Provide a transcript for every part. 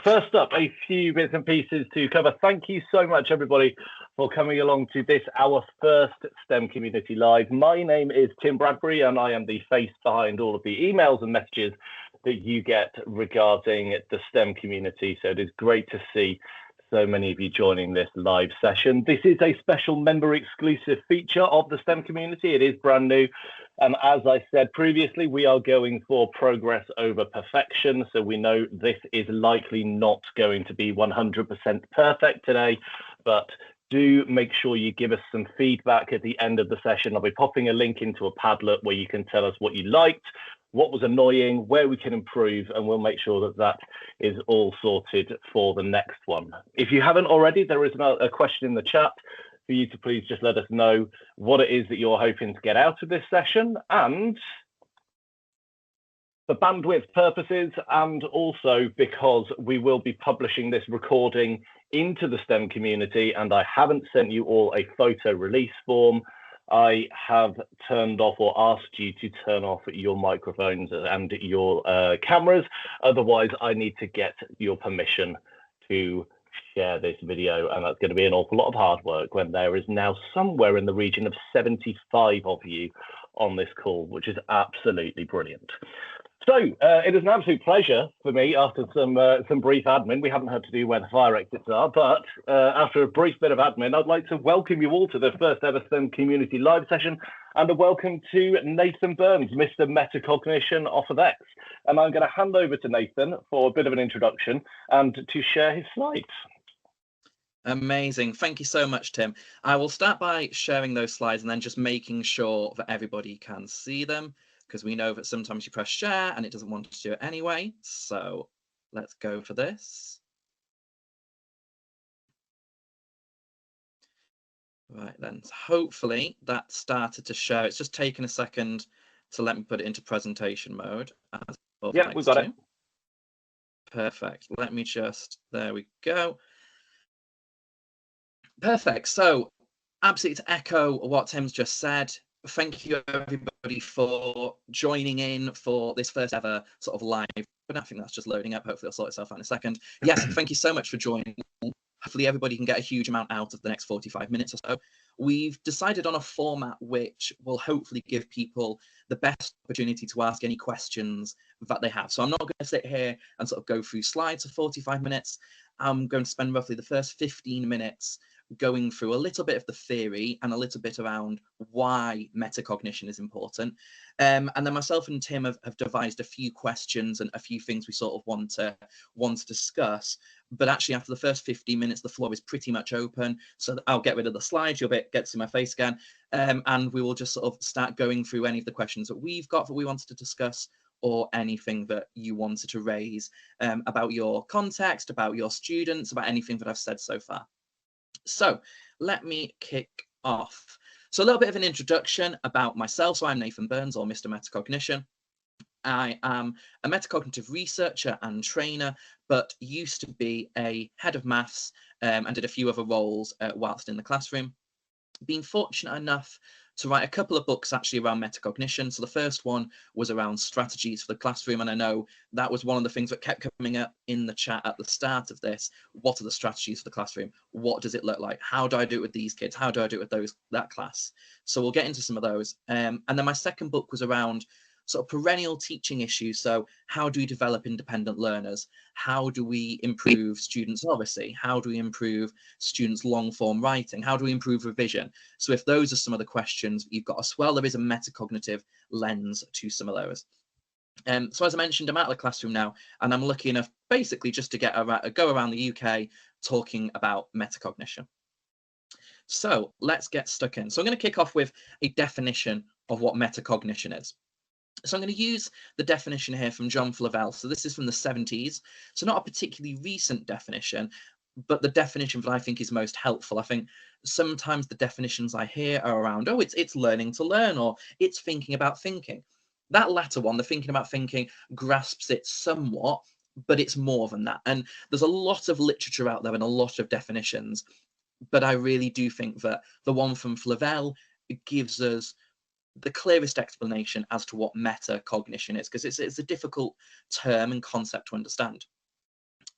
First up, a few bits and pieces to cover. Thank you so much, everybody, for coming along to this, our first STEM Community Live. My name is Tim Bradbury, and I am the face behind all of the emails and messages that you get regarding the STEM community. So it is great to see so many of you joining this live session. This is a special member exclusive feature of the STEM community. It is brand new. And as I said previously, we are going for progress over perfection. So we know this is likely not going to be 100% perfect today, but do make sure you give us some feedback at the end of the session. I'll be popping a link into a Padlet where you can tell us what you liked, what was annoying, where we can improve, and we'll make sure that that is all sorted for the next one. If you haven't already, there is a question in the chat for you to please just let us know what it is that you're hoping to get out of this session, and for bandwidth purposes, and also because we will be publishing this recording into the STEM community, and I haven't sent you all a photo release form, I have turned off or asked you to turn off your microphones and your cameras. Otherwise, I need to get your permission to share this video, and that's going to be an awful lot of hard work when there is now somewhere in the region of 75 of you on this call, which is absolutely brilliant. So it is an absolute pleasure for me after some brief admin. We haven't had to do where the fire exits are, but after a brief bit of admin, I'd like to welcome you all to the first ever STEM Community Live session, and a welcome to Nathan Burns, Mr Metacognition off of X. And I'm going to hand over to Nathan for a bit of an introduction and to share his slides. Amazing. Thank you so much, Tim. I will start by sharing those slides and then just making sure that everybody can see them, because we know that sometimes you press share and it doesn't want to do it anyway. So let's go for this. Right then, so hopefully that started to share. It's just taken a second to let me put it into presentation mode. Yeah, we've got it. Perfect. Let me just, there we go. Perfect. So absolutely to echo what Tim's just said, thank you everybody for joining in for this first ever sort of live, but I think that's just loading up. Hopefully it'll sort itself out in a second. Yes, thank you so much for joining. Hopefully everybody can get a huge amount out of the next 45 minutes or so. We've decided on a format which will hopefully give people the best opportunity to ask any questions that they have. So I'm not going to sit here and sort of go through slides for 45 minutes. I'm going to spend roughly the first 15 minutes going through a little bit of the theory and a little bit around why metacognition is important. And then myself and Tim have devised a few questions and a few things we sort of want to discuss. But actually, after the first 15 minutes, the floor is pretty much open. So I'll get rid of the slides. You'll get to see my face again. And we will just sort of start going through any of the questions that we've got that we wanted to discuss, or anything that you wanted to raise about your context, about your students, about anything that I've said so far. So let me kick off. So a little bit of an introduction about myself. So I'm Nathan Burns, or Mr Metacognition. I am a metacognitive researcher and trainer, but used to be a head of maths and did a few other roles whilst in the classroom. Been fortunate enough to write a couple of books actually around metacognition. So the first one was around strategies for the classroom, and I know that was one of the things that kept coming up in the chat at the start of this. What are the strategies for the classroom? What does it look like? How do I do it with these kids? How do I do it with that class? So we'll get into some of those. And then my second book was around sort of perennial teaching issues. So how do we develop independent learners? How do we improve students' literacy? How do we improve students' long form writing? How do we improve revision? So if those are some of the questions you've got as well, there is a metacognitive lens to some of those. So as I mentioned, I'm out of the classroom now, and I'm lucky enough basically just to go around the UK talking about metacognition. So let's get stuck in. So I'm going to kick off with a definition of what metacognition is. So I'm going to use the definition here from John Flavel. So this is from the 70s. So not a particularly recent definition, but the definition that I think is most helpful. I think sometimes the definitions I hear are around, oh, it's learning to learn, or it's thinking about thinking. That latter one, the thinking about thinking, grasps it somewhat, but it's more than that. And there's a lot of literature out there and a lot of definitions, but I really do think that the one from Flavel gives us the clearest explanation as to what metacognition is, because it's a difficult term and concept to understand.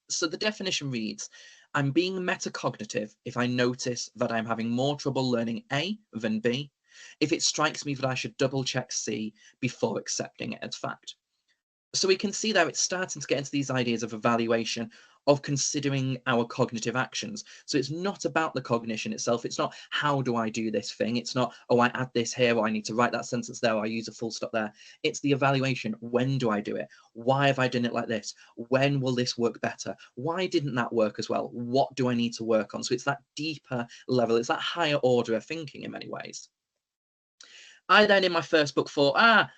So the definition reads, I'm being metacognitive if I notice that I'm having more trouble learning A than B, if it strikes me that I should double check C before accepting it as fact. So we can see there it's starting to get into these ideas of evaluation, of considering our cognitive actions. So it's not about the cognition itself. It's not how do I do this thing. It's not, oh, I add this here, or I need to write that sentence there, or I use a full stop there. It's the evaluation. When do I do it? Why have I done it like this? When will this work better? Why didn't that work as well? What do I need to work on? So it's that deeper level. It's that higher order of thinking in many ways. I then, in my first book, thought,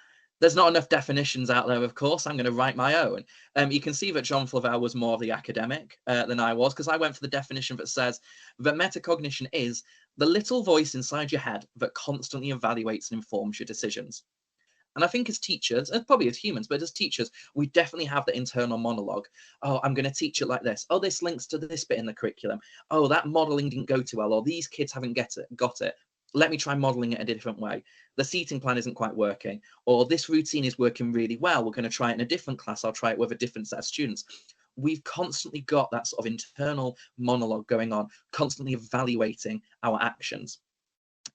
there's not enough definitions out there, of course. I'm going to write my own. You can see that John Flavel was more of the academic than I was, because I went for the definition that says that metacognition is the little voice inside your head that constantly evaluates and informs your decisions. And I think as teachers, and probably as humans, but as teachers, we definitely have the internal monologue. Oh, I'm going to teach it like this. Oh, this links to this bit in the curriculum. Oh, that modeling didn't go too well. Or these kids haven't got it. Let me try modeling it a different way. The seating plan isn't quite working, or this routine is working really well. We're going to try it in a different class. I'll try it with a different set of students. We've constantly got that sort of internal monologue going on, constantly evaluating our actions.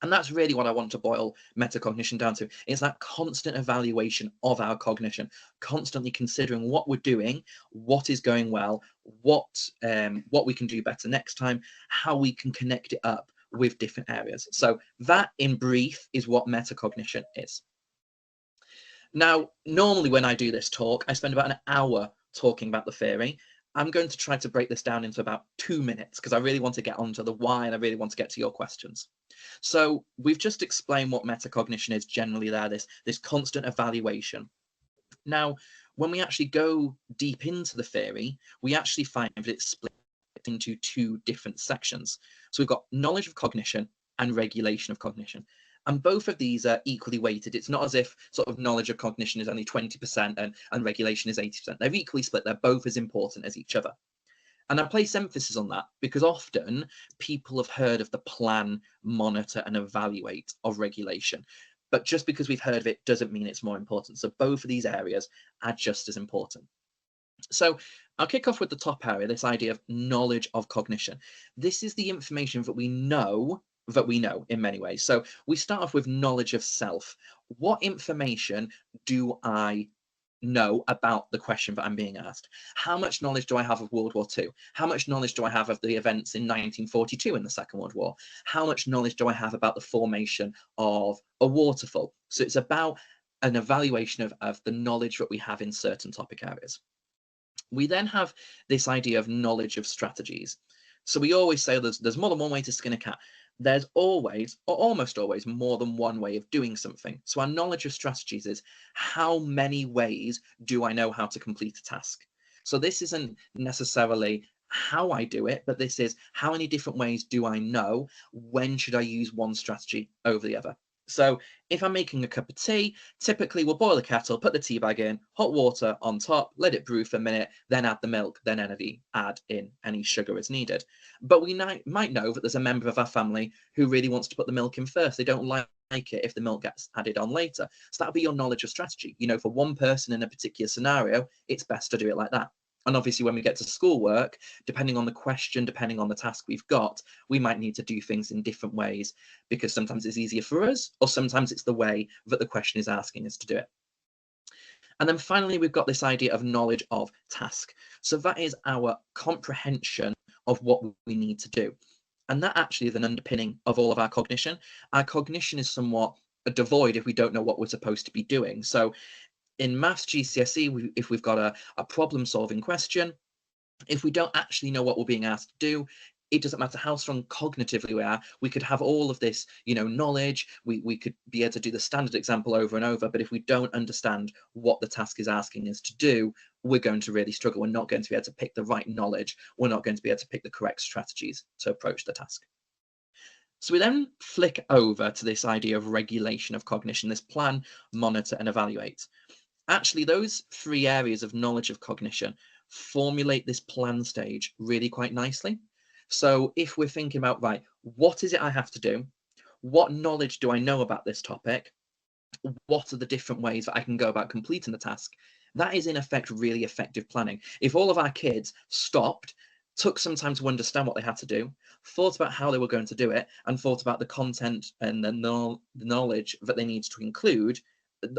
And that's really what I want to boil metacognition down to. It's that constant evaluation of our cognition, constantly considering what we're doing, what is going well, what we can do better next time, how we can connect it up with different areas. So that, in brief, is what metacognition is. Now, normally when I do this talk, I spend about an hour talking about the theory. I'm going to try to break this down into about 2 minutes, because I really want to get onto the why, and I really want to get to your questions. So we've just explained what metacognition is generally there, this constant evaluation. Now, when we actually go deep into the theory, we actually find that it's split into 2 different sections. So we've got knowledge of cognition and regulation of cognition. And both of these are equally weighted. It's not as if sort of knowledge of cognition is only 20% and regulation is 80%. They're equally split. They're both as important as each other. And I place emphasis on that because often people have heard of the plan, monitor, and evaluate of regulation. But just because we've heard of it doesn't mean it's more important. So both of these areas are just as important. So I'll kick off with the top area, this idea of knowledge of cognition. This is the information that we know in many ways. So we start off with knowledge of self. What information do I know about the question that I'm being asked? How much knowledge do I have of World War II? How much knowledge do I have of the events in 1942 in the Second World War? How much knowledge do I have about the formation of a waterfall? So it's about an evaluation of the knowledge that we have in certain topic areas. We then have this idea of knowledge of strategies. So we always say there's more than one way to skin a cat. There's always, or almost always, more than one way of doing something. So our knowledge of strategies is how many ways do I know how to complete a task? So this isn't necessarily how I do it, but this is how many different ways do I know? When should I use one strategy over the other? So if I'm making a cup of tea, typically we'll boil the kettle, put the tea bag in, hot water on top, let it brew for a minute, then add the milk, then add in any sugar as needed. But we might know that there's a member of our family who really wants to put the milk in first. They don't like it if the milk gets added on later. So that'll be your knowledge of strategy. You know, for one person in a particular scenario, it's best to do it like that. And obviously, when we get to schoolwork, depending on the question, depending on the task we've got, we might need to do things in different ways because sometimes it's easier for us, or sometimes it's the way that the question is asking us to do it. And then finally, we've got this idea of knowledge of task. So that is our comprehension of what we need to do. And that actually is an underpinning of all of our cognition. Our cognition is somewhat devoid if we don't know what we're supposed to be doing. So in maths GCSE, if we've got a problem solving question, if we don't actually know what we're being asked to do, it doesn't matter how strong cognitively we are, we could have all of this, knowledge, we could be able to do the standard example over and over, but if we don't understand what the task is asking us to do, we're going to really struggle. We're not going to be able to pick the right knowledge. We're not going to be able to pick the correct strategies to approach the task. So we then flick over to this idea of regulation of cognition, this plan, monitor, and evaluate. Actually, those 3 areas of knowledge of cognition formulate this plan stage really quite nicely. So if we're thinking about, right, what is it I have to do? What knowledge do I know about this topic? What are the different ways that I can go about completing the task? That is in effect really effective planning. If all of our kids stopped, took some time to understand what they had to do, thought about how they were going to do it, and thought about the content and the knowledge that they needed to include,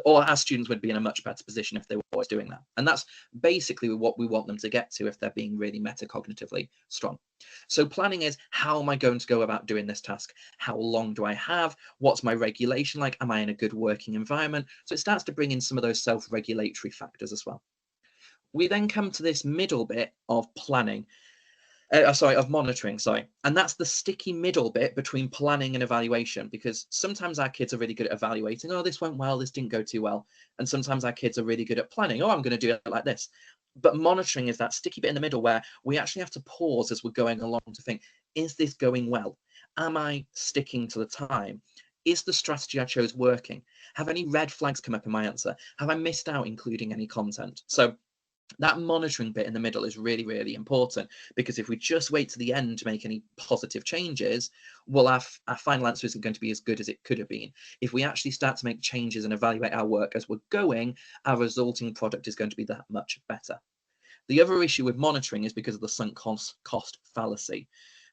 all our students would be in a much better position if they were always doing that. And that's basically what we want them to get to if they're being really metacognitively strong. So planning is, how am I going to go about doing this task? How long do I have? What's my regulation like? Am I in a good working environment? So it starts to bring in some of those self-regulatory factors as well. We then come to this middle bit of planning, of monitoring, and that's the sticky middle bit between planning and evaluation, because sometimes our kids are really good at evaluating, oh, this went well, this didn't go too well, and sometimes our kids are really good at planning, oh, I'm going to do it like this. But monitoring is that sticky bit in the middle where we actually have to pause as we're going along to think, is this going well? Am I sticking to the time? Is the strategy I chose working? Have any red flags come up in my answer? Have I missed out including any content? So that monitoring bit in the middle is really, really important, because if we just wait to the end to make any positive changes, well, our final answer isn't going to be as good as it could have been. If we actually start to make changes and evaluate our work as we're going, our resulting product is going to be that much better. The other issue with monitoring is because of the sunk cost fallacy.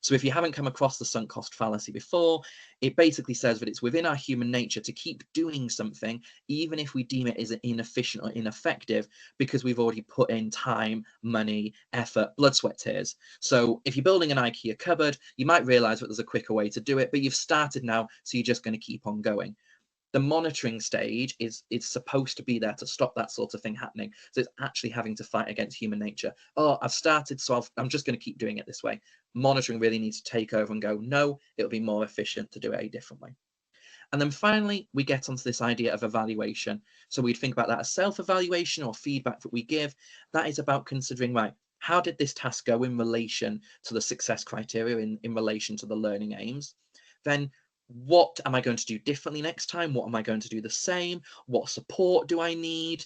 So if you haven't come across the sunk cost fallacy before, it basically says that it's within our human nature to keep doing something, even if we deem it as inefficient or ineffective, because we've already put in time, money, effort, blood, sweat, tears. So if you're building an IKEA cupboard, you might realize that there's a quicker way to do it, but you've started now, so you're just going to keep on going. The monitoring stage is supposed to be there to stop that sort of thing happening. So it's actually having to fight against human nature. Oh, I've started, so I'm just going to keep doing it this way. Monitoring really needs to take over and go, no, it'll be more efficient to do it a different way. And then finally, we get onto this idea of evaluation. So we'd think about that as self-evaluation or feedback that we give. That is about considering, right, how did this task go in relation to the success criteria, in relation to the learning aims? Then what am I going to do differently next time? What am I going to do the same? What support do I need?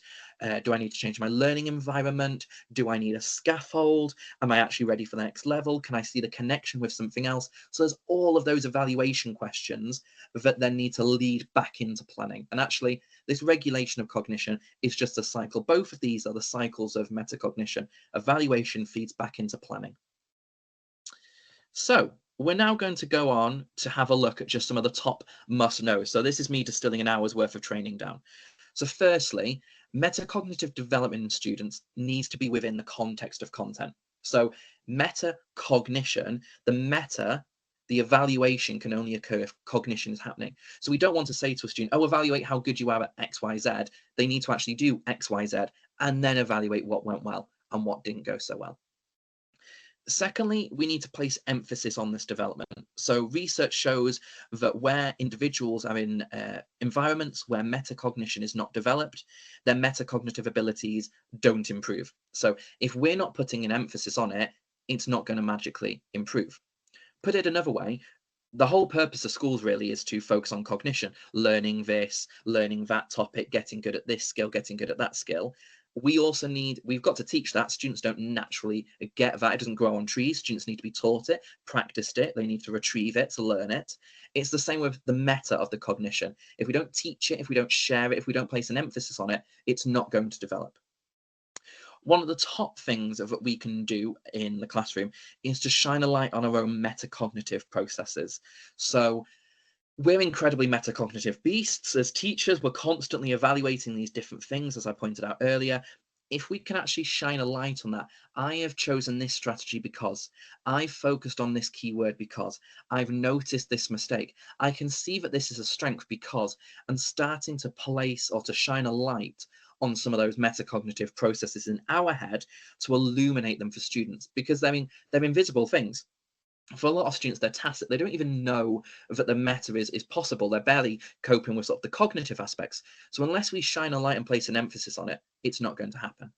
Do I need to change my learning environment? Do I need a scaffold? Am I actually ready for the next level? Can I see the connection with something else? So there's all of those evaluation questions that then need to lead back into planning. And actually, this regulation of cognition is just a cycle. Both of these are the cycles of metacognition. Evaluation feeds back into planning. So we're now going to go on to have a look at just some of the top must-knows. So this is me distilling an hour's worth of training down. So firstly, metacognitive development in students needs to be within the context of content. So metacognition, the evaluation can only occur if cognition is happening. So we don't want to say to a student, oh, evaluate how good you are at X, Y, Z. They need to actually do X, Y, Z, and then evaluate what went well and what didn't go so well. Secondly, we need to place emphasis on this development. So research shows that where individuals are in environments where metacognition is not developed, their metacognitive abilities don't improve. So if we're not putting an emphasis on it, it's not going to magically improve. Put it another way, the whole purpose of schools really is to focus on cognition, learning this, learning that topic, getting good at this skill, getting good at that skill. We've got to teach that. Students don't naturally get that. It doesn't grow on trees. Students need to be taught it, practiced it. They need to retrieve it to learn it. It's the same with the meta of the cognition. If we don't teach it, if we don't share it, if we don't place an emphasis on it, it's not going to develop. One of the top things that we can do in the classroom is to shine a light on our own metacognitive processes. So we're incredibly metacognitive beasts. As teachers, we're constantly evaluating these different things, as I pointed out earlier. If we can actually shine a light on that, I have chosen this strategy because I've focused on this keyword because I've noticed this mistake. I can see that this is a strength because I'm starting to place or to shine a light on some of those metacognitive processes in our head to illuminate them for students, because they're invisible things. For a lot of students, they're tacit. They don't even know that the meta is possible. They're barely coping with sort of the cognitive aspects. So unless we shine a light and place an emphasis on it, it's not going to happen.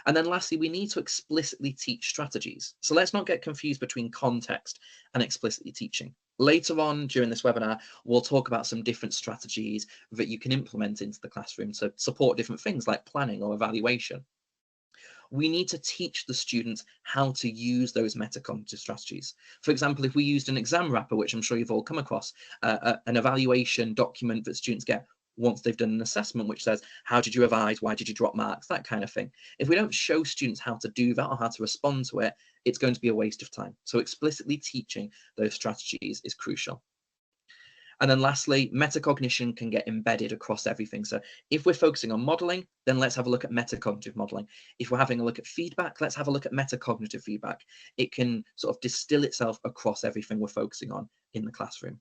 And then lastly, we need to explicitly teach strategies. So let's not get confused between context and explicitly teaching. Later on during this webinar, we'll talk about some different strategies that you can implement into the classroom to support different things like planning or evaluation. We need to teach the students how to use those metacognitive strategies. For example, if we used an exam wrapper, which I'm sure you've all come across, an evaluation document that students get, once they've done an assessment which says, how did you revise, why did you drop marks, that kind of thing. If we don't show students how to do that or how to respond to it, it's going to be a waste of time. So explicitly teaching those strategies is crucial. And then lastly, metacognition can get embedded across everything. So if we're focusing on modeling, then let's have a look at metacognitive modeling. If we're having a look at feedback, let's have a look at metacognitive feedback. It can sort of distill itself across everything we're focusing on in the classroom.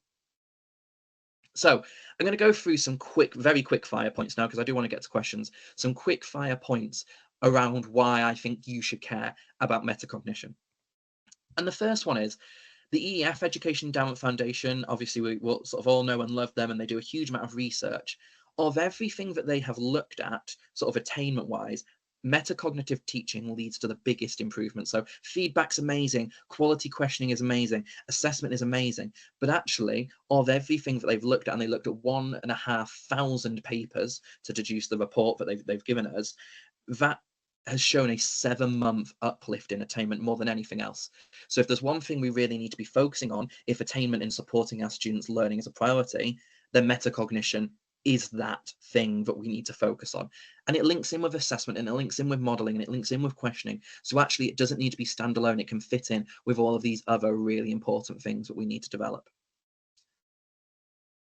So I'm going to go through some very quick fire points now, because I do want to get to questions. Some quick fire points around why I think you should care about metacognition. And the first one is, the EEF, Education Endowment Foundation, obviously we will sort of all know and love them, and they do a huge amount of research. Of everything that they have looked at, sort of attainment-wise, metacognitive teaching leads to the biggest improvement. So feedback's amazing, quality questioning is amazing, assessment is amazing, but actually, of everything that they've looked at, and they looked at 1,500 papers to deduce the report that they've given us, that has shown a 7-month uplift in attainment more than anything else. So if there's one thing we really need to be focusing on, if attainment and supporting our students' learning is a priority, then metacognition is that thing that we need to focus on. And it links in with assessment, and it links in with modeling, and it links in with questioning. So actually it doesn't need to be standalone. It can fit in with all of these other really important things that we need to develop.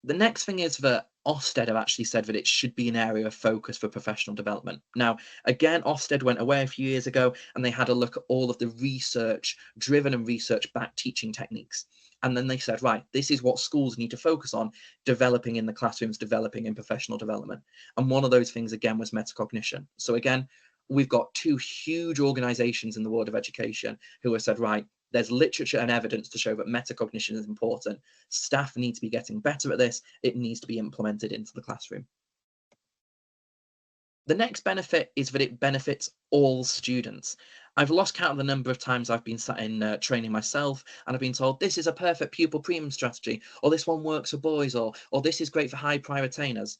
The next thing is that Ofsted have actually said that it should be an area of focus for professional development. Now, again, Ofsted went away a few years ago and they had a look at all of the research-driven and research-backed teaching techniques. And then they said, right, this is what schools need to focus on, developing in the classrooms, developing in professional development. And one of those things, again, was metacognition. So again, we've got two huge organizations in the world of education who have said, right, there's literature and evidence to show that metacognition is important. Staff need to be getting better at this. It needs to be implemented into the classroom. The next benefit is that it benefits all students. I've lost count of the number of times I've been sat in training myself and I've been told this is a perfect pupil premium strategy, or this one works for boys, or this is great for high prior attainers.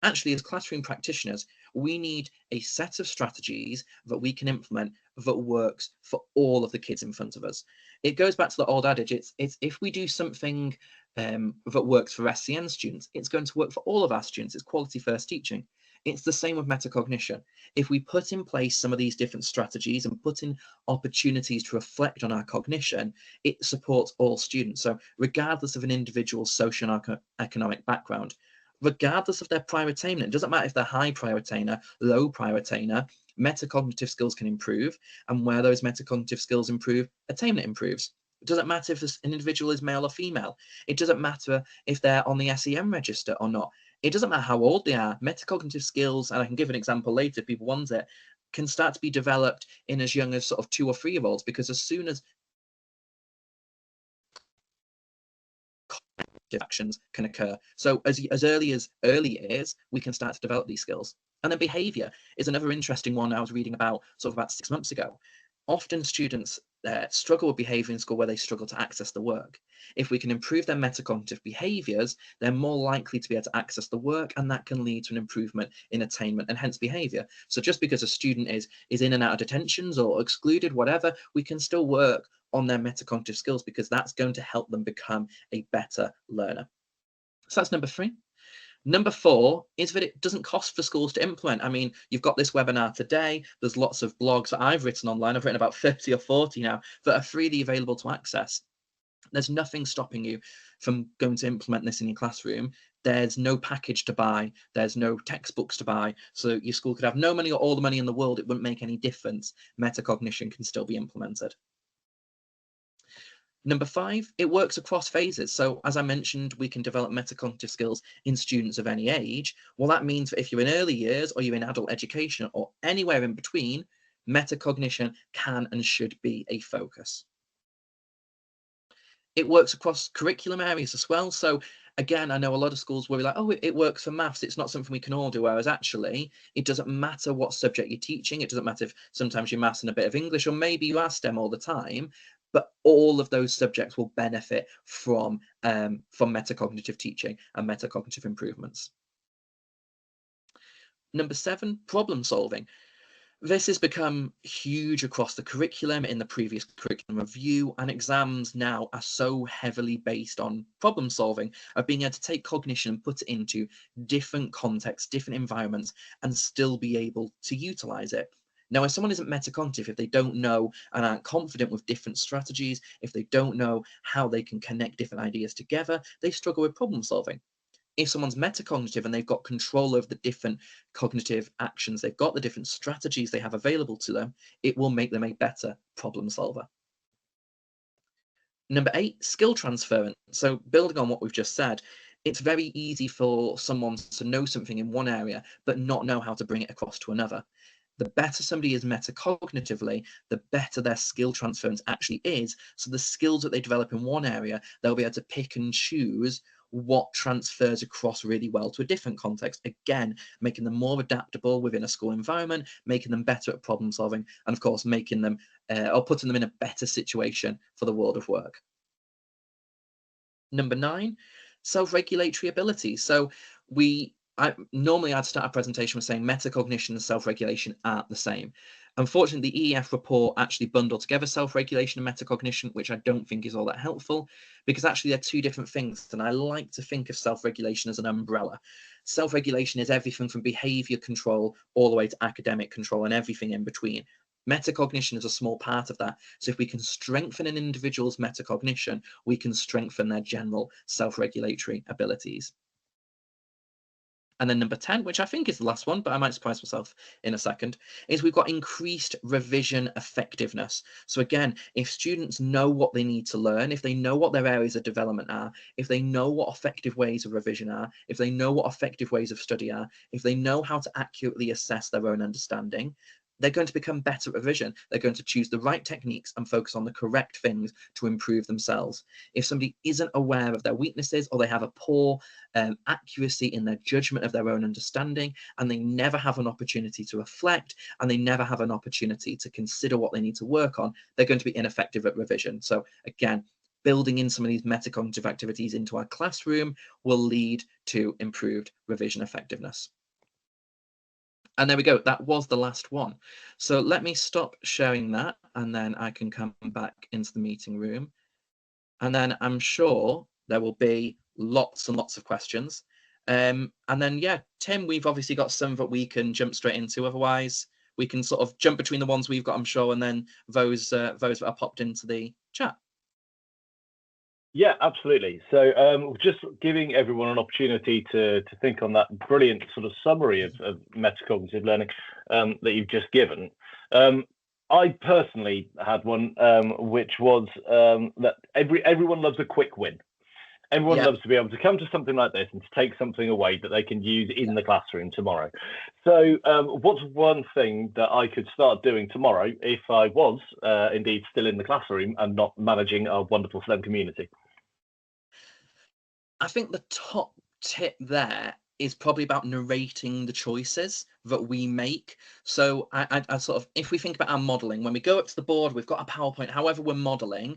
Actually, as classroom practitioners, we need a set of strategies that we can implement that works for all of the kids in front of us. It goes back to the old adage, it's if we do something that works for SCN students, it's going to work for all of our students. It's quality first teaching. It's the same with metacognition. If we put in place some of these different strategies and put in opportunities to reflect on our cognition, it supports all students. So regardless of an individual's socio-economic background, regardless of their prior attainment, it doesn't matter if they're high prior attainer, low prior attainer, metacognitive skills can improve. And where those metacognitive skills improve, attainment improves. It doesn't matter if an individual is male or female. It doesn't matter if they're on the SEM register or not. It doesn't matter how old they are. Metacognitive skills, and I can give an example later if people want it, can start to be developed in as young as sort of 2 or 3-year-olds, because as soon as actions can occur. So as early as early years, we can start to develop these skills. And then behavior is another interesting one I was reading about sort of about 6 months ago. Often students struggle with behavior in school where they struggle to access the work. If we can improve their metacognitive behaviors, they're more likely to be able to access the work, and that can lead to an improvement in attainment and hence behavior. So just because a student is in and out of detentions or excluded, whatever, we can still work on their metacognitive skills because that's going to help them become a better learner. So that's number 3. Number 4 is that it doesn't cost for schools to implement. I mean, you've got this webinar today. There's lots of blogs that I've written online. I've written about 30 or 40 now that are freely available to access. There's nothing stopping you from going to implement this in your classroom. There's no package to buy. There's no textbooks to buy. So your school could have no money or all the money in the world. It wouldn't make any difference. Metacognition can still be implemented. Number 5, it works across phases. So as I mentioned, we can develop metacognitive skills in students of any age. Well, that means that if you're in early years or you're in adult education or anywhere in between, metacognition can and should be a focus. It works across curriculum areas as well. So again, I know a lot of schools will be like, oh, it works for maths. It's not something we can all do. Whereas actually, it doesn't matter what subject you're teaching. It doesn't matter if sometimes you're maths and a bit of English, or maybe you are STEM all the time. But all of those subjects will benefit from metacognitive teaching and metacognitive improvements. Number 7, problem solving. This has become huge across the curriculum in the previous curriculum review, and exams now are so heavily based on problem solving, of being able to take cognition and put it into different contexts, different environments, and still be able to utilize it. Now, if someone isn't metacognitive, if they don't know and aren't confident with different strategies, if they don't know how they can connect different ideas together, they struggle with problem solving. If someone's metacognitive and they've got control over the different cognitive actions, they've got the different strategies they have available to them, it will make them a better problem solver. Number 8, skill transference. So building on what we've just said, it's very easy for someone to know something in one area, but not know how to bring it across to another. The better somebody is metacognitively, the better their skill transference actually is. So the skills that they develop in one area, they'll be able to pick and choose what transfers across really well to a different context. Again, making them more adaptable within a school environment, making them better at problem solving, and of course, making them or putting them in a better situation for the world of work. Number 9, self-regulatory abilities. So normally I'd start a presentation with saying metacognition and self-regulation aren't the same. Unfortunately, the EEF report actually bundled together self-regulation and metacognition, which I don't think is all that helpful, because actually they're two different things. And I like to think of self-regulation as an umbrella. Self-regulation is everything from behavior control all the way to academic control and everything in between. Metacognition is a small part of that. So if we can strengthen an individual's metacognition, we can strengthen their general self-regulatory abilities. And then number 10, which I think is the last one, but I might surprise myself in a second, is we've got increased revision effectiveness. So again, if students know what they need to learn, if they know what their areas of development are, if they know what effective ways of revision are, if they know what effective ways of study are, if they know how to accurately assess their own understanding, they're going to become better at revision. They're going to choose the right techniques and focus on the correct things to improve themselves. If somebody isn't aware of their weaknesses, or they have a poor accuracy in their judgment of their own understanding, and they never have an opportunity to reflect, and they never have an opportunity to consider what they need to work on, they're going to be ineffective at revision. So again, building in some of these metacognitive activities into our classroom will lead to improved revision effectiveness. And there we go. That was the last one. So let me stop sharing that, and then I can come back into the meeting room. And then I'm sure there will be lots and lots of questions. And then, yeah, Tim, we've obviously got some that we can jump straight into. Otherwise, we can sort of jump between the ones we've got, I'm sure, and then those that are popped into the chat. Yeah, absolutely. So just giving everyone an opportunity to think on that brilliant sort of summary of metacognitive learning that you've just given. I personally had one which was that everyone loves a quick win. Everyone loves to be able to come to something like this and to take something away that they can use in the classroom tomorrow. So what's one thing that I could start doing tomorrow if I was indeed still in the classroom and not managing our wonderful STEM community? I think the top tip there is probably about narrating the choices that we make. So I sort of, if we think about our modeling, when we go up to the board, we've got a PowerPoint, however we're modeling,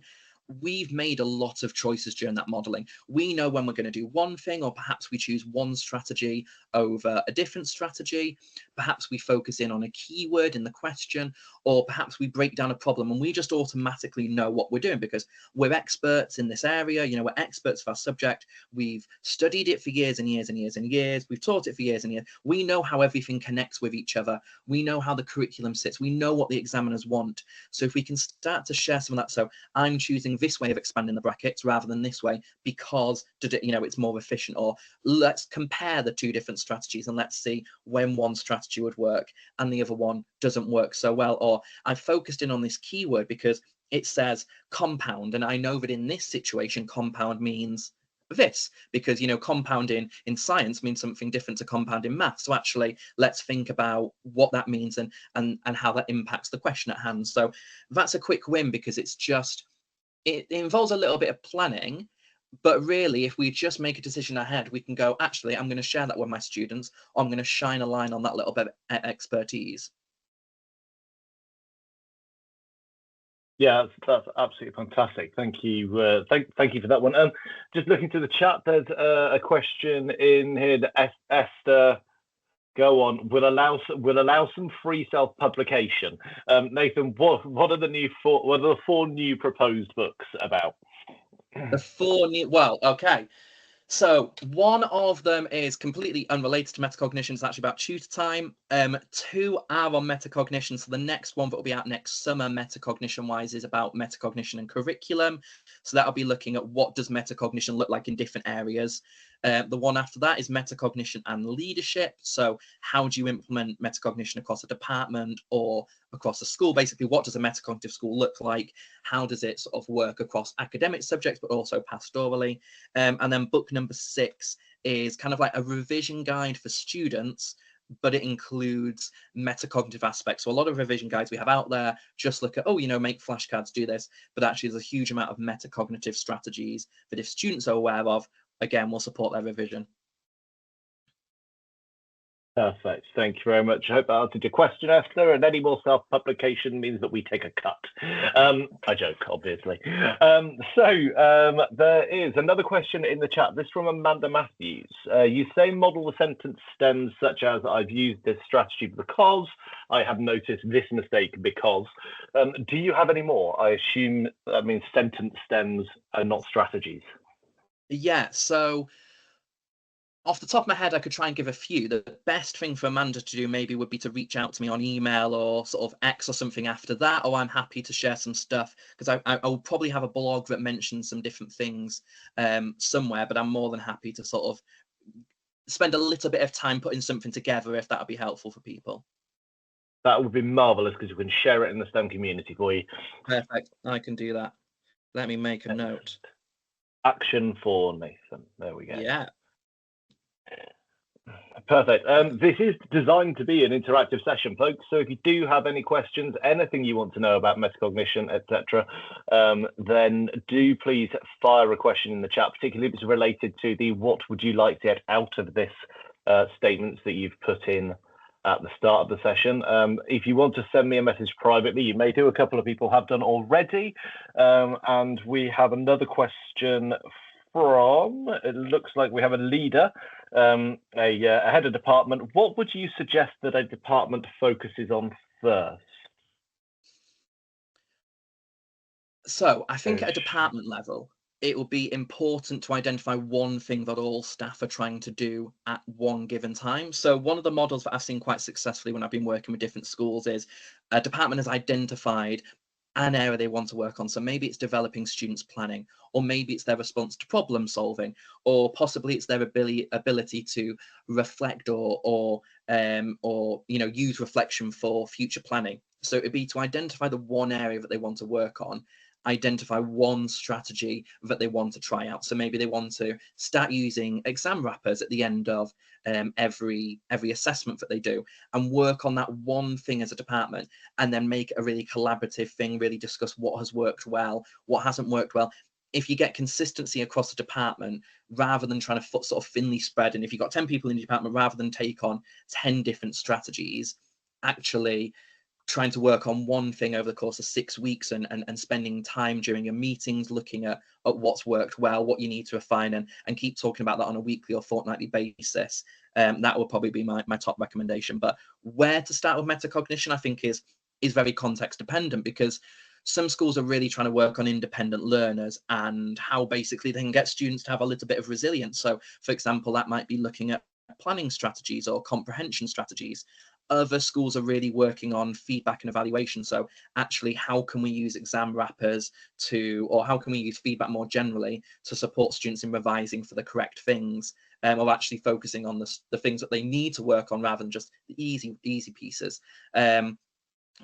we've made a lot of choices during that modeling. We know when we're going to do one thing, or perhaps we choose one strategy over a different strategy. Perhaps we focus in on a keyword in the question, or perhaps we break down a problem and we just automatically know what we're doing because we're experts in this area. You know, we're experts of our subject. We've studied it for years and years and years and years. We've taught it for years and years. We know how everything connects with each other. We know how the curriculum sits. We know what the examiners want. So if we can start to share some of that, so I'm choosing this way of expanding the brackets rather than this way because, you know, it's more efficient, or let's compare the two different strategies and let's see when one strategy would work and the other one doesn't work so well. Or I focused in on this keyword because it says compound, and I know that in this situation compound means this, because, you know, compounding in science means something different to compound in math. So actually let's think about what that means and how that impacts the question at hand. So that's a quick win because it's just, it involves a little bit of planning, but really if we just make a decision ahead, we can go, actually, I'm going to share that with my students, or I'm going to shine a line on that little bit of expertise. Yeah, that's absolutely fantastic. Thank you. Thank you for that one. Just looking through the chat, there's a question in here that Esther Go on. We'll allow some free self-publication. Nathan, what are the four new proposed books about? The four new. Well, okay. So one of them is completely unrelated to metacognition. It's actually about tutor time. Two are on metacognition. So the next one that will be out next summer, metacognition-wise, is about metacognition and curriculum. So that'll be looking at what does metacognition look like in different areas. The one after that is metacognition and leadership. So how do you implement metacognition across a department or across a school? Basically, what does a metacognitive school look like? How does it sort of work across academic subjects, but also pastorally? And then book number 6 is kind of like a revision guide for students, but it includes metacognitive aspects. So a lot of revision guides we have out there just look at, oh, make flashcards, do this, but actually there's a huge amount of metacognitive strategies that if students are aware of, again, will support their revision. Perfect. Thank you very much. I hope that answered your question, Esther. And any more self-publication means that we take a cut. I joke, obviously. There is another question in the chat. This from Amanda Matthews. You say model the sentence stems such as I've used this strategy because I have noticed this mistake because. Do you have any more? I assume that means sentence stems are not strategies. Yeah, so off the top of my head, I could try and give a few. The best thing for Amanda to do maybe would be to reach out to me on email or sort of X or something after that, or I'm happy to share some stuff because I will probably have a blog that mentions some different things somewhere, but I'm more than happy to sort of spend a little bit of time putting something together if that would be helpful for people. That would be marvellous because you can share it in the STEM community for you. Perfect. I can do that. Let me make a note. Action for Nathan. There we go. Yeah. Perfect. This is designed to be an interactive session, folks. So if you do have any questions, anything you want to know about metacognition, etc., then do please fire a question in the chat, particularly if it's related to the what would you like to get out of this statements that you've put in at the start of the session. If you want to send me a message privately, you may do. A couple of people have done already. And we have another question from, it looks like we have a leader, a head of department. What would you suggest that a department focuses on first? So I think at a department level, it will be important to identify one thing that all staff are trying to do at one given time. So one of the models that I've seen quite successfully when I've been working with different schools is a department has identified an area they want to work on. So maybe it's developing students planning, or maybe it's their response to problem solving, or possibly it's their ability to reflect or use reflection for future planning. So it'd be to identify the one area that they want to work on, identify one strategy that they want to try out. So maybe they want to start using exam wrappers at the end of every assessment that they do, and work on that one thing as a department, and then make a really collaborative thing, really discuss what has worked well, what hasn't worked well. If you get consistency across the department, rather than trying to sort of thinly spread, and if you've got 10 people in the department, rather than take on 10 different strategies, actually trying to work on one thing over the course of 6 weeks and spending time during your meetings looking at what's worked well, what you need to refine, and keep talking about that on a weekly or fortnightly basis. That will probably be my top recommendation. But where to start with metacognition, I think, is very context dependent, because some schools are really trying to work on independent learners and how basically they can get students to have a little bit of resilience. So, for example, that might be looking at planning strategies or comprehension strategies. Other schools are really working on feedback and evaluation. So actually, how can we use exam wrappers or how can we use feedback more generally to support students in revising for the correct things, or actually focusing on the things that they need to work on rather than just the easy pieces.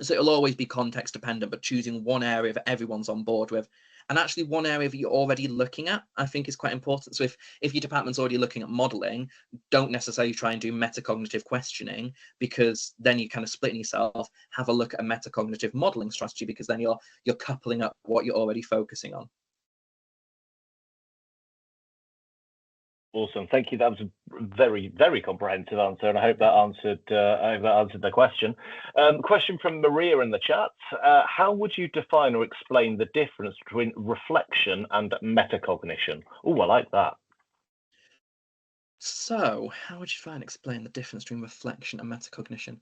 So it'll always be context dependent, but choosing one area that everyone's on board with. And actually one area that you're already looking at, I think, is quite important. So if your department's already looking at modelling, don't necessarily try and do metacognitive questioning, because then you're kind of splitting yourself. Have a look at a metacognitive modelling strategy, because then you're coupling up what you're already focusing on. Awesome, thank you. That was a very, very comprehensive answer, and I hope that answered the question. Question from Maria in the chat: how would you define or explain the difference between reflection and metacognition? Oh, I like that. So, how would you try and explain the difference between reflection and metacognition?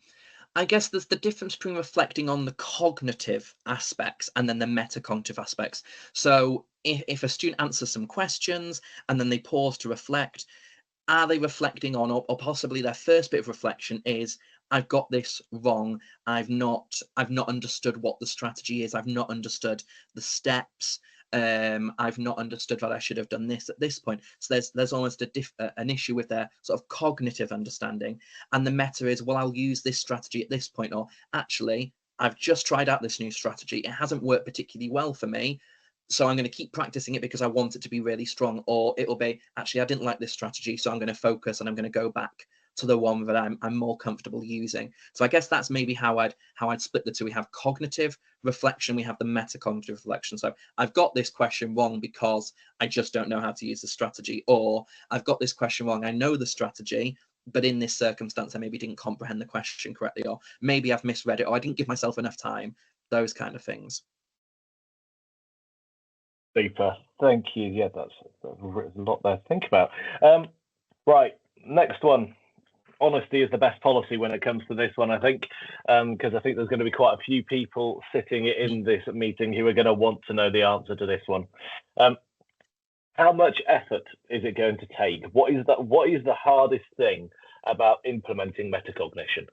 I guess there's the difference between reflecting on the cognitive aspects and then the metacognitive aspects. So, if a student answers some questions and then they pause to reflect, are they reflecting on, or possibly their first bit of reflection is, I've got this wrong. I've not understood what the strategy is. I've not understood the steps. I've not understood that I should have done this at this point. So there's almost an issue with their sort of cognitive understanding. And the meta is, well, I'll use this strategy at this point, or actually, I've just tried out this new strategy. It hasn't worked particularly well for me. So I'm going to keep practicing it because I want it to be really strong. Or it'll be, actually, I didn't like this strategy, so I'm going to focus and I'm going to go back to the one that I'm more comfortable using. So I guess that's maybe how I'd split the two. We have cognitive reflection, we have the metacognitive reflection. So I've got this question wrong because I just don't know how to use the strategy, or I've got this question wrong, I know the strategy, but in this circumstance I maybe didn't comprehend the question correctly, or maybe I've misread it, or I didn't give myself enough time. Those kind of things. Super. Thank you. Yeah, that's a lot there to think about. Right, next one. Honesty is the best policy when it comes to this one, I think, because I think there's going to be quite a few people sitting in this meeting who are going to want to know the answer to this one. How much effort is it going to take? What is the hardest thing about implementing metacognition?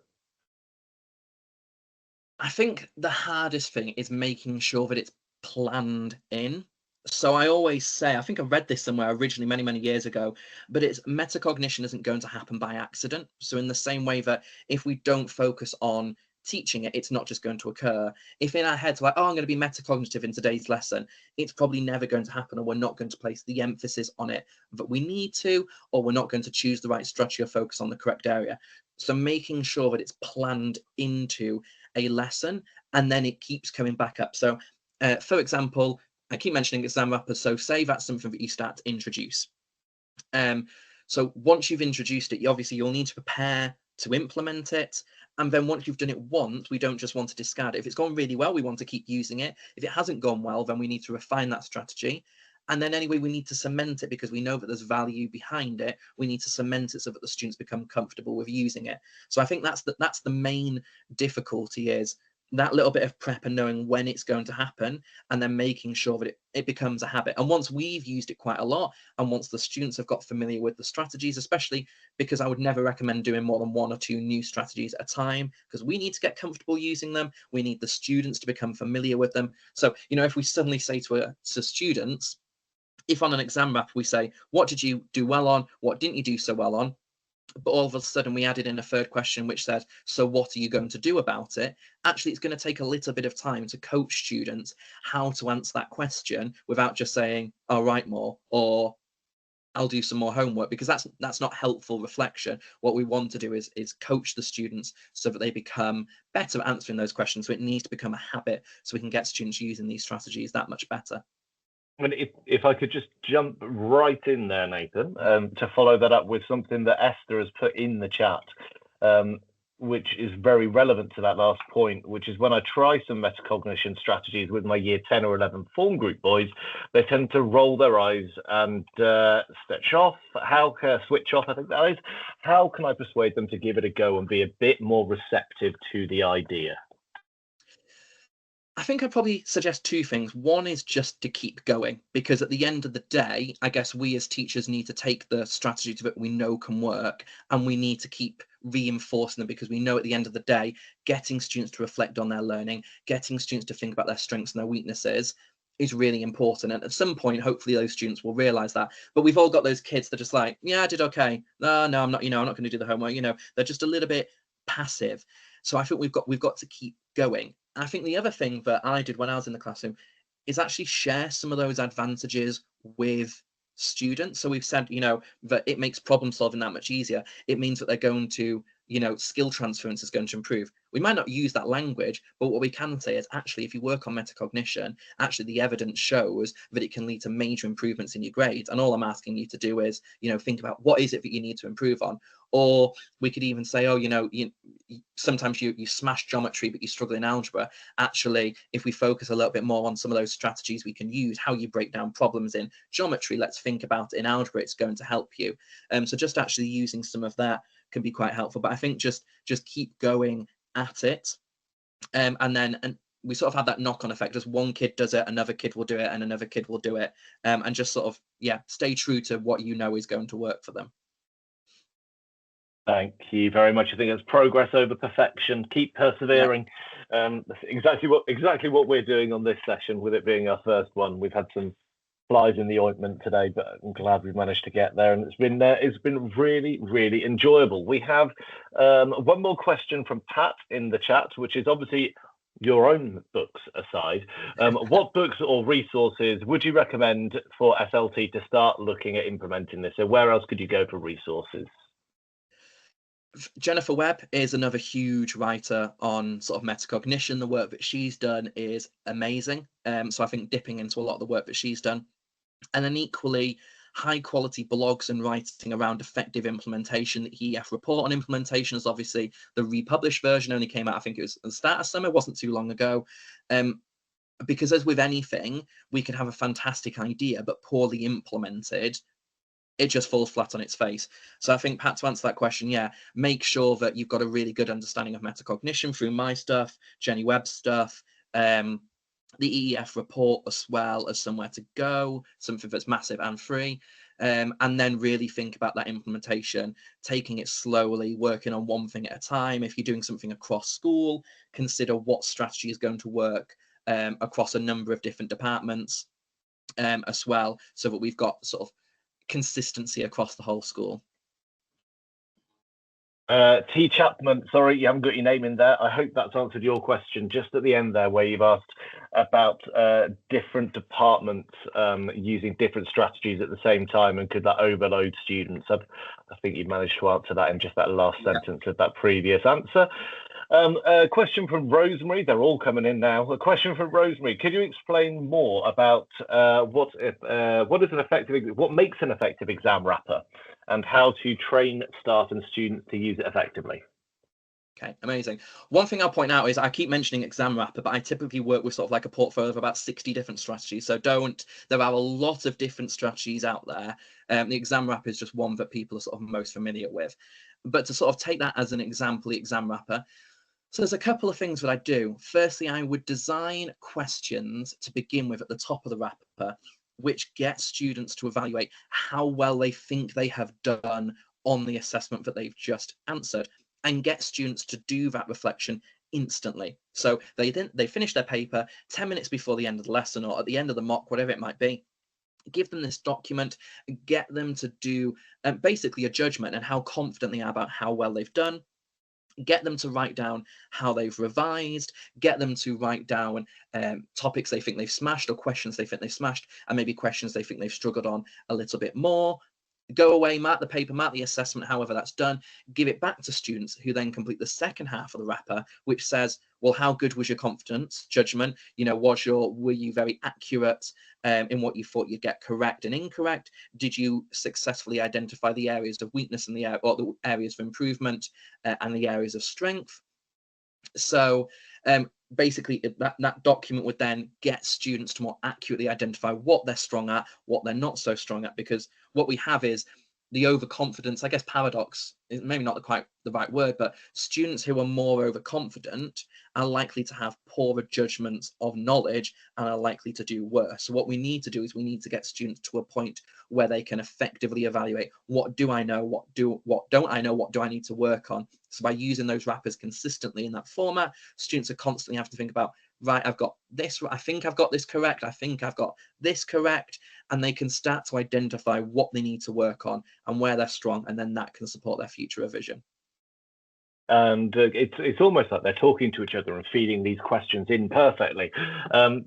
I think the hardest thing is making sure that it's planned in. So I always say, I think I read this somewhere originally many years ago, but it's metacognition isn't going to happen by accident. So in the same way that if we don't focus on teaching it, it's not just going to occur. If in our heads we're like, oh, I'm going to be metacognitive in today's lesson, it's probably never going to happen, or we're not going to place the emphasis on it that we need to, or we're not going to choose the right strategy or focus on the correct area. So making sure that it's planned into a lesson and then it keeps coming back up. So for example, I keep mentioning exam wrappers. So say that's something that you start to introduce. So once you've introduced it, you'll need to prepare to implement it. And then once you've done it once, we don't just want to discard it. If it's gone really well, we want to keep using it. If it hasn't gone well, then we need to refine that strategy. And then anyway, we need to cement it because we know that there's value behind it. We need to cement it so that the students become comfortable with using it. So I think that's the main difficulty, is that little bit of prep and knowing when it's going to happen, and then making sure that it becomes a habit. And once we've used it quite a lot, and once the students have got familiar with the strategies, especially because I would never recommend doing more than 1 or 2 new strategies at a time, because we need to get comfortable using them. We need the students to become familiar with them. So, if we suddenly say to students, if on an exam wrap we say, what did you do well on? What didn't you do so well on? But all of a sudden we added in a third question which says, so what are you going to do about it? Actually, it's going to take a little bit of time to coach students how to answer that question without just saying, I'll write more, or I'll do some more homework, because that's not helpful reflection. What we want to do is coach the students so that they become better at answering those questions. So it needs to become a habit so we can get students using these strategies that much better. And if I could just jump right in there, Nathan, to follow that up with something that Esther has put in the chat, which is very relevant to that last point, which is when I try some metacognition strategies with my year 10 or 11 form group boys, they tend to roll their eyes and switch off. Switch off, I think that is. How can I persuade them to give it a go and be a bit more receptive to the idea? I think I'd probably suggest 2 things. One is just to keep going, because at the end of the day, I guess we as teachers need to take the strategies that we know can work, and we need to keep reinforcing them, because we know at the end of the day, getting students to reflect on their learning, getting students to think about their strengths and their weaknesses is really important. And at some point, hopefully those students will realize that. But we've all got those kids that are just like, yeah, I did okay. No, I'm not, I'm not going to do the homework. They're just a little bit passive. So I think we've got to keep going. I think the other thing that I did when I was in the classroom is actually share some of those advantages with students. So we've said, that it makes problem solving that much easier. It means that they're going to, skill transference is going to improve. We might not use that language, but what we can say is, actually, if you work on metacognition, actually the evidence shows that it can lead to major improvements in your grades. And all I'm asking you to do is, think about what is it that you need to improve on. Or we could even say, sometimes you smash geometry, but you struggle in algebra. Actually, if we focus a little bit more on some of those strategies we can use, how you break down problems in geometry, let's think about it in algebra. It's going to help you. So just actually using some of that can be quite helpful. But I think just keep going at it, and we sort of have that knock-on effect. Just one kid does it, another kid will do it, and another kid will do it, and just sort of stay true to what you know is going to work for them. Thank you very much. I think it's progress over perfection. Keep persevering. That's exactly what we're doing on this session, with it being our first one. We've had some flies in the ointment today, but I'm glad we've managed to get there, and it's been really, really enjoyable. We have one more question from Pat in the chat, which is obviously your own books aside. What books or resources would you recommend for SLT to start looking at implementing this? So where else could you go for resources? Jennifer Webb is another huge writer on sort of metacognition. The work that she's done is amazing. So I think dipping into a lot of the work that she's done, and then equally high quality blogs and writing around effective implementation. The EF report on implementation is obviously the republished version, only came out, I think it was at the start of summer, wasn't too long ago. Because as with anything, we can have a fantastic idea, but poorly implemented, it just falls flat on its face. So I think, Pat, to answer that question, make sure that you've got a really good understanding of metacognition through my stuff, Jenny Webb's stuff, the EEF report as well as somewhere to go, something that's massive and free, and then really think about that implementation, taking it slowly, working on one thing at a time. If you're doing something across school, consider what strategy is going to work across a number of different departments as well, so that we've got sort of consistency across the whole school. T Chapman, sorry, you haven't got your name in there. I hope that's answered your question just at the end there, where you've asked about different departments using different strategies at the same time, and could that overload students? I think you managed to answer that in just that last sentence of that previous answer. A question from Rosemary. They're all coming in now. A question from Rosemary. Could you explain more about what makes an effective exam wrapper, and how to train staff and students to use it effectively? Okay, amazing. One thing I'll point out is I keep mentioning exam wrapper, but I typically work with sort of like a portfolio of about 60 different strategies. So there are a lot of different strategies out there. The exam wrapper is just one that people are sort of most familiar with. But to sort of take that as an example, the exam wrapper, so there's a couple of things that I do. Firstly, I would design questions to begin with at the top of the wrapper, which get students to evaluate how well they think they have done on the assessment that they've just answered, and get students to do that reflection instantly. So they finish their paper 10 minutes before the end of the lesson, or at the end of the mock, whatever it might be. Give them this document, get them to do basically a judgment and how confident they are about how well they've done. Get them to write down how they've revised, get them to write down topics they think they've smashed, or questions they think they've smashed, and maybe questions they think they've struggled on a little bit more. Go away, mark the paper, mark the assessment, however that's done, give it back to students, who then complete the second half of the wrapper, which says, well, how good was your confidence judgment? Were you very accurate in what you thought you'd get correct and incorrect? Did you successfully identify the areas of weakness and the areas of improvement and the areas of strength? So basically that document would then get students to more accurately identify what they're strong at, what they're not so strong at, because what we have is the overconfidence, I guess paradox is maybe not quite the right word, but students who are more overconfident are likely to have poorer judgments of knowledge and are likely to do worse. So what we need to do is we need to get students to a point where they can effectively evaluate, what do I know, what don't I know, what do I need to work on? So by using those wrappers consistently in that format, students are constantly having to think about, right, I've got this, I think I've got this correct, I think I've got this correct, and they can start to identify what they need to work on and where they're strong, and then that can support their future revision. And it's almost like they're talking to each other and feeding these questions in perfectly,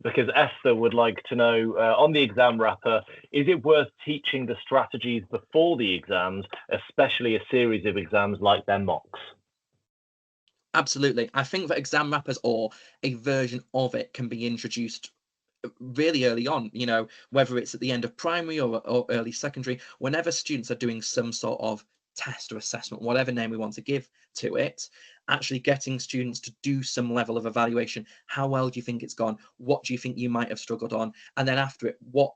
because Esther would like to know, on the exam wrapper, is it worth teaching the strategies before the exams, especially a series of exams like their mocks? Absolutely. I think that exam wrappers, or a version of it, can be introduced really early on, whether it's at the end of primary or early secondary, whenever students are doing some sort of test or assessment, whatever name we want to give to it, actually getting students to do some level of evaluation. How well do you think it's gone? What do you think you might have struggled on? And then after it, what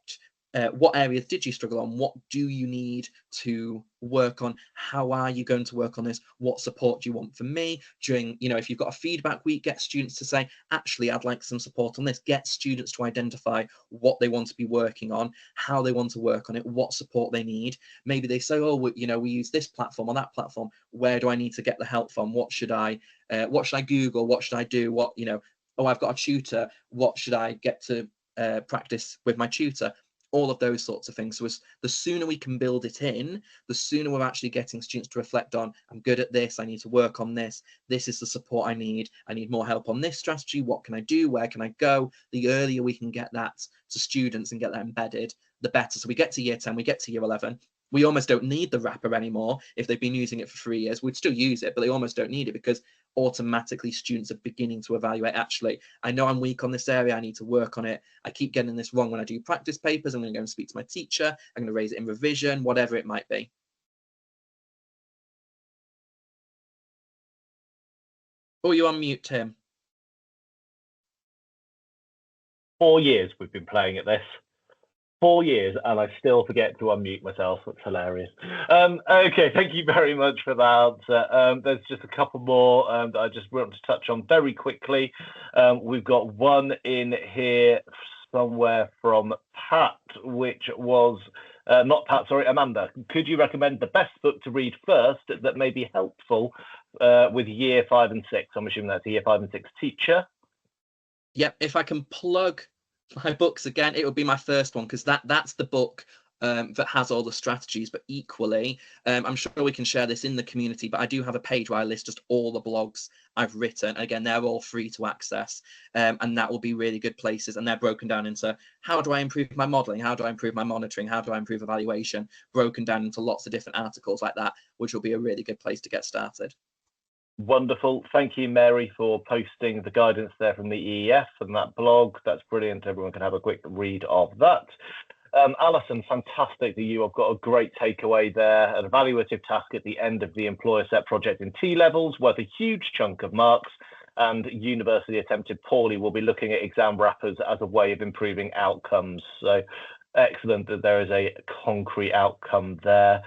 areas did you struggle on? What do you need to work on? How are you going to work on this? What support do you want from me? During, if you've got a feedback week, get students to say, actually, I'd like some support on this. Get students to identify what they want to be working on, how they want to work on it, what support they need. Maybe they say, oh, we use this platform or that platform. Where do I need to get the help from? What should I Google? What should I do? Oh, I've got a tutor. What should I get to practice with my tutor? All of those sorts of things. So the sooner we can build it in, the sooner we're actually getting students to reflect on, I'm good at this, I need to work on this, this is the support I need more help on this strategy, what can I do, where can I go? The earlier we can get that to students and get that embedded, the better. So we get to year 10, we get to year 11, we almost don't need the wrapper anymore. If they've been using it for 3 years, we'd still use it, but they almost don't need it because automatically students are beginning to evaluate, actually, I know I'm weak on this area, I need to work on it. I keep getting this wrong when I do practice papers. I'm going to go and speak to my teacher. I'm going to raise it in revision, whatever it might be. Oh, you're on mute, Tim. 4 years we've been playing at this. 4 years, and I still forget to unmute myself. That's hilarious. Okay, thank you very much for that answer. There's just a couple more that I just want to touch on very quickly. We've got one in here somewhere from Pat, which was not Pat, sorry, Amanda. Could you recommend the best book to read first that may be helpful with year 5 and 6? I'm assuming that's a year 5 and 6 teacher. Yep, if I can plug my books again, it would be my first one, because that's the book that has all the strategies. But equally, I'm sure we can share this in the community, but I do have a page where I list just all the blogs I've written. Again, they're all free to access, and that will be really good places, and they're broken down into how do I improve my modeling, how do I improve my monitoring, how do I improve evaluation, broken down into lots of different articles like that, which will be a really good place to get started. Wonderful. Thank you, Mary, for posting the guidance there from the EEF and that blog. That's brilliant. Everyone can have a quick read of that. Alison, fantastic that you have got a great takeaway there. An evaluative task at the end of the employer set project in T levels worth a huge chunk of marks, and university attempted poorly will be looking at exam wrappers as a way of improving outcomes. So excellent that there is a concrete outcome there.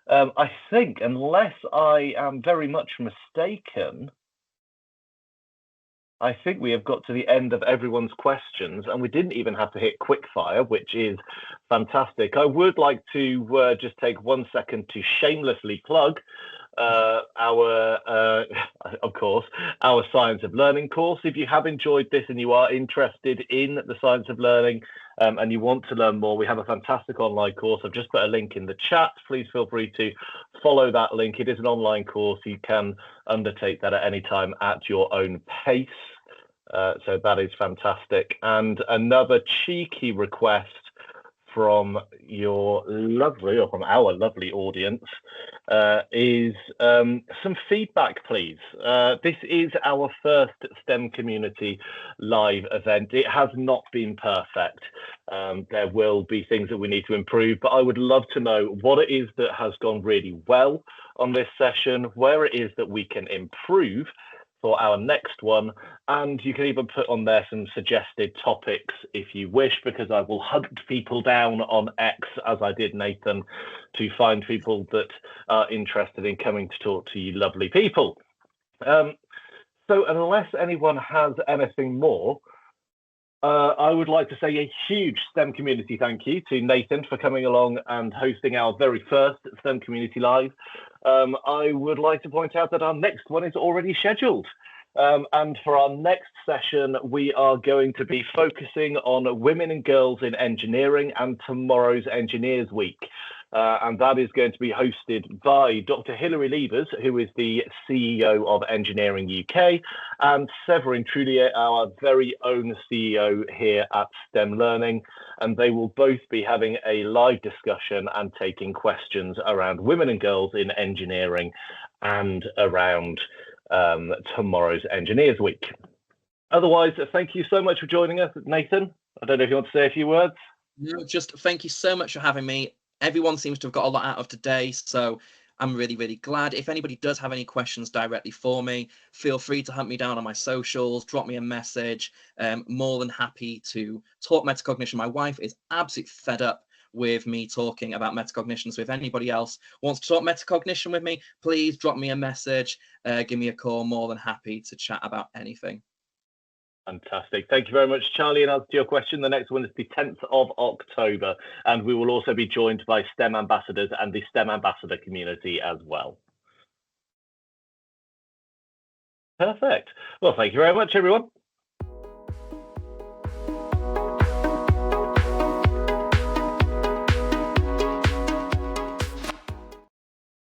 I think, unless I am very much mistaken, I think we have got to the end of everyone's questions, and we didn't even have to hit quickfire, which is fantastic. I would like to just take 1 second to shamelessly plug our Science of Learning course. If you have enjoyed this and you are interested in the Science of Learning and you want to learn more, we have a fantastic online course. I've just put a link in the chat. Please feel free to follow that link. It is an online course. You can undertake that at any time at your own pace. So that is fantastic. And another cheeky request from our lovely audience is some feedback, please. This is our first STEM community live event. It has not been perfect. There will be things that we need to improve, but I would love to know what it is that has gone really well on this session, where it is that we can improve for our next one, and you can even put on there some suggested topics if you wish, because I will hunt people down on X, as I did Nathan, to find people that are interested in coming to talk to you lovely people. So unless anyone has anything more, I would like to say a huge STEM community thank you to Nathan for coming along and hosting our very first STEM Community Live. I would like to point out that our next one is already scheduled. And for our next session, we are going to be focusing on women and girls in engineering and tomorrow's Engineers Week. And that is going to be hosted by Dr. Hilary Levers, who is the CEO of Engineering UK, and Severin Trulier, our very own CEO here at STEM Learning. And they will both be having a live discussion and taking questions around women and girls in engineering and around tomorrow's Engineers Week. Otherwise, thank you so much for joining us. Nathan, I don't know if you want to say a few words. No, just thank you so much for having me. Everyone seems to have got a lot out of today, so I'm really, really glad. If anybody does have any questions directly for me, feel free to hunt me down on my socials, drop me a message. More than happy to talk metacognition. My wife is absolutely fed up with me talking about metacognition. So if anybody else wants to talk metacognition with me, please drop me a message, give me a call. More than happy to chat about anything. Fantastic. Thank you very much, Charlie. And as to your question, the next one is the 10th of October, and we will also be joined by STEM ambassadors and the STEM ambassador community as well. Perfect. Well, thank you very much, everyone.